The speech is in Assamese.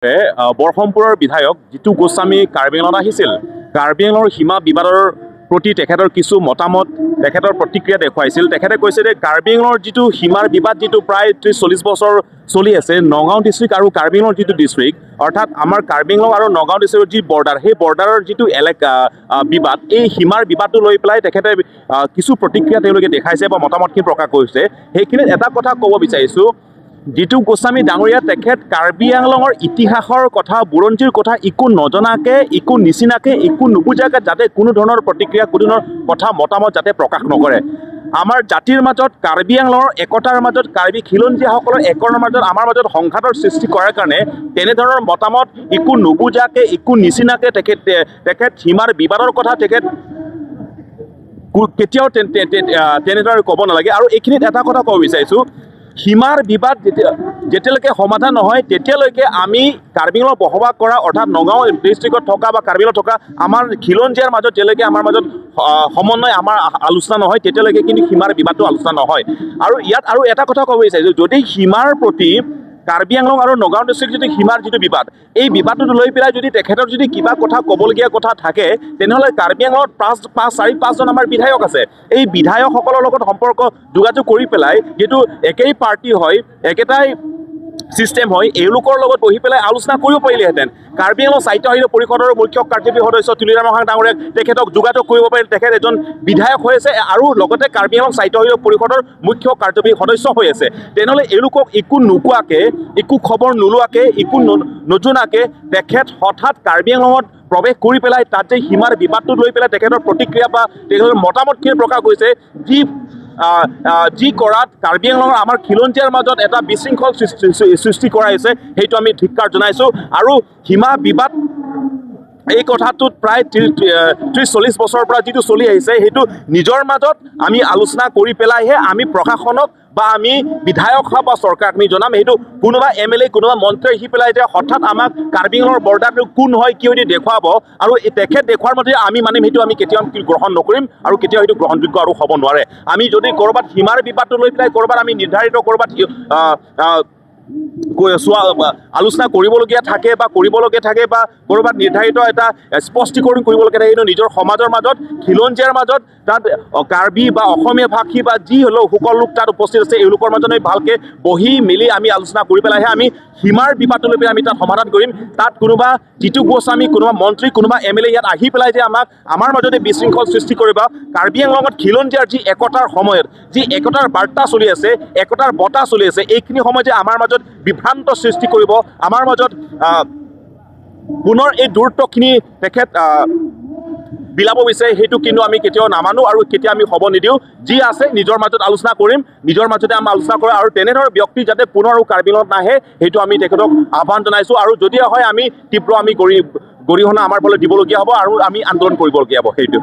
বৰহমপুৰৰ বিধায়ক জিতু গোস্বামী কাৰ্বি আংলঙত আহিছিল। কাৰ্বি আংলঙৰ সীমা বিবাদৰ প্ৰতি তেখেতৰ কিছু মতামত তেখেতৰ প্ৰতিক্ৰিয়া দেখুৱাইছিল। তেখেতে কৈছে যে কাৰ্বি আংলঙৰ যিটো সীমাৰ বিবাদ যিটো প্ৰায় 30-40 বছৰ চলি আছে, নগাঁও ডিষ্ট্ৰিক্ট আৰু কাৰ্বি আংলঙৰ যিটো ডিষ্ট্ৰিক্ট, অৰ্থাৎ আমাৰ কাৰ্বি আংলং আৰু নগাঁও ডিষ্ট্ৰিক্টৰ যি বৰ্ডাৰ, সেই বৰ্ডাৰৰ যিটো এলেকা বিবাদ, এই সীমাৰ বিবাদটো লৈ পেলাই তেখেতে কিছু প্ৰতিক্ৰিয়া তেওঁলোকে দেখাইছে বা মতামতখিনি প্ৰকাশ কৰিছে। সেইখিনিত এটা কথা ক'ব বিচাৰিছোঁ, জিতু গোস্বামী ডাঙৰীয়া তেখেত কাৰ্বি আংলঙৰ ইতিহাসৰ কথা, বুৰঞ্জীৰ কথা একো নজনাকে, একো নিচিনাকে, একো নুবুজাকে যাতে কোনো ধৰণৰ প্ৰতিক্ৰিয়া, কোনো ধৰণৰ কথা মতামত যাতে প্ৰকাশ নকৰে। আমাৰ জাতিৰ মাজত কাৰ্বি আংলঙৰ একতাৰ মাজত, কাৰ্বি খিলঞ্জীয়াসকলৰ একতাৰ মাজত, আমাৰ মাজত সংঘাতৰ সৃষ্টি কৰাৰ কাৰণে তেনেধৰণৰ মতামত একো নুবুজাকে, একো নিচিনাকে তেখেত সীমাৰ বিবাদৰ কথা তেখেত কেতিয়াও তেনেদৰে ক'ব নালাগে। আৰু এইখিনিত এটা কথা ক'ব বিচাৰিছোঁ, সীমাৰ বিবাদ যেতিয়ালৈকে সমাধান নহয় তেতিয়ালৈকে আমি কাৰ্বি আংলঙত বসবাস কৰা, অৰ্থাৎ নগাঁও ডিষ্ট্ৰিক্টত থকা বা কাৰ্বি আংলঙত থকা আমাৰ খিলঞ্জীয়াৰ মাজত যেতিয়ালৈকে আমাৰ মাজত সমন্বয়, আমাৰ আলোচনা নহয়, তেতিয়ালৈকে কিন্তু সীমাৰ বিবাদটো আলোচনা নহয়। আৰু ইয়াত আৰু এটা কথা ক'ব বিচাৰিছোঁ, যদি সীমাৰ প্ৰতি কাৰ্বি আংলং আৰু নগাঁও ডিষ্ট্ৰিক্ট যদি সীমাৰ যিটো বিবাদ, এই বিবাদটো লৈ পেলাই যদি তেখেতৰ যদি কিবা কথা ক'বলগীয়া কথা থাকে, তেনেহ'লে কাৰ্বি আংলঙত 4-5জন আমাৰ বিধায়ক আছে। এই বিধায়কসকলৰ লগত সম্পৰ্ক যোগাযোগ কৰি পেলাই, যিহেতু একেই পাৰ্টি হয়, একেটাই ছিষ্টেম হয়, এওঁলোকৰ লগত বহি পেলাই আলোচনা কৰিব পাৰিলেহেঁতেন। কাৰ্বি আংলং সাহিত্য পৰিষদৰ মুখ্য কাৰ্যবাহী সদস্য তুলিৰাম হাং ডাঙৰীয়াক তেখেতক যোগাযোগ কৰিব পাৰিল। তেখেত এজন বিধায়ক হৈ আছে আৰু লগতে কাৰ্বি আংলং সাহিত্য পৰিষদৰ মুখ্য কাৰ্যবাহী সদস্য হৈ আছে। তেনেহ'লে এওঁলোকক একো নোকোৱাকে, একো খবৰ নোলোৱাকে, একো নজনাকে তেখেত হঠাৎ কাৰ্বি আংলঙত প্ৰৱেশ কৰি পেলাই তাত যে সীমাৰ বিবাদটো লৈ পেলাই তেখেতৰ প্ৰতিক্ৰিয়া বা তেখেতৰ মতামতখিনি প্ৰকাশ কৰিছে, যি কৰাত কাৰ্বি আংলঙৰ আমাৰ খিলঞ্জীয়াৰ মাজত এটা বিশৃংখল সৃষ্টি কৰা হৈছে, সেইটো আমি ধিক্কাৰ জনাইছোঁ। আৰু সীমা বিবাদ এই কথাটোত প্ৰায় 30-40 বছৰৰ পৰা যিটো চলি আহিছে, সেইটো নিজৰ মাজত আমি আলোচনা কৰি পেলাইহে আমি প্ৰশাসনক বা আমি বিধায়ক হওক বা চৰকাৰক আমি জনাম। সেইটো কোনোবা MLA, কোনোবা মন্ত্ৰী আহি পেলাই যে হঠাৎ আমাক কাৰ্বি আংলঙৰ বৰ্ডাৰটো কোন হয়, কিয় এটি দেখুৱাব আৰু তেখেত দেখুৱাৰ মতে আমি মানিম, সেইটো আমি কেতিয়াও গ্ৰহণ নকৰিম আৰু কেতিয়াও সেইটো গ্ৰহণযোগ্য আৰু হ'ব নোৱাৰে। আমি যদি ক'ৰবাত সীমাৰ বিবাদটো লৈ পেলাই ক'ৰবাত আমি নিৰ্ধাৰিত ক'ৰবাত আলোচনা কৰিবলগীয়া থাকে বা কৰিবলগীয়া থাকে বা ক'ৰবাত নিৰ্ধাৰিত এটা স্পষ্টীকৰণ কৰিবলগীয়া থাকে, কিন্তু নিজৰ সমাজৰ মাজত, খিলঞ্জীয়াৰ মাজত, তাত কাৰ্বি বা অসমীয়া ভাষী বা যি হ'লেও সকলো লোক তাত উপস্থিত আছে, এওঁলোকৰ মাজত আমি ভালকৈ বহি মেলি আমি আলোচনা কৰি পেলাইহে আমি সীমাৰ বিবাদটো লৈ পেলাই আমি তাত সমাধান কৰিম। তাত কোনোবা জিতু গোস্বামী, কোনোবা মন্ত্ৰী, কোনোবা MLA ইয়াত আহি পেলাই যে আমাৰ মাজতে বিশৃংখল সৃষ্টি কৰিব, কাৰ্বি আংলঙত খিলঞ্জীয়াৰ যি একতাৰ সময়ত, যি একতাৰ বাৰ্তা চলি আছে, একতাৰ বঁটা চলি আছে, এইখিনি সময় যে আমাৰ মাজত বিভ্ৰান্ত সৃষ্টি কৰিব, আমাৰ মাজত পুনৰ এই দূৰত্বখিনি তেখেত বিলাব বিচাৰে, সেইটো কিন্তু আমি কেতিয়াও নামানো আৰু কেতিয়া আমি হ'ব নিদিওঁ। যি আছে নিজৰ মাজত আলোচনা কৰিম, নিজৰ মাজতে আমি আলোচনা কৰোঁ আৰু তেনেধৰণৰ ব্যক্তি যাতে পুনৰ আৰু কাৰ্বি আংলঙত নাহে, সেইটো আমি তেখেতক আহ্বান জনাইছোঁ। আৰু যদি হয় আমি তীব্ৰ আমি গৰিহণা আমাৰ ফালে দিবলগীয়া হ'ব আৰু আমি আন্দোলন কৰিবলগীয়া হ'ব। সেইটো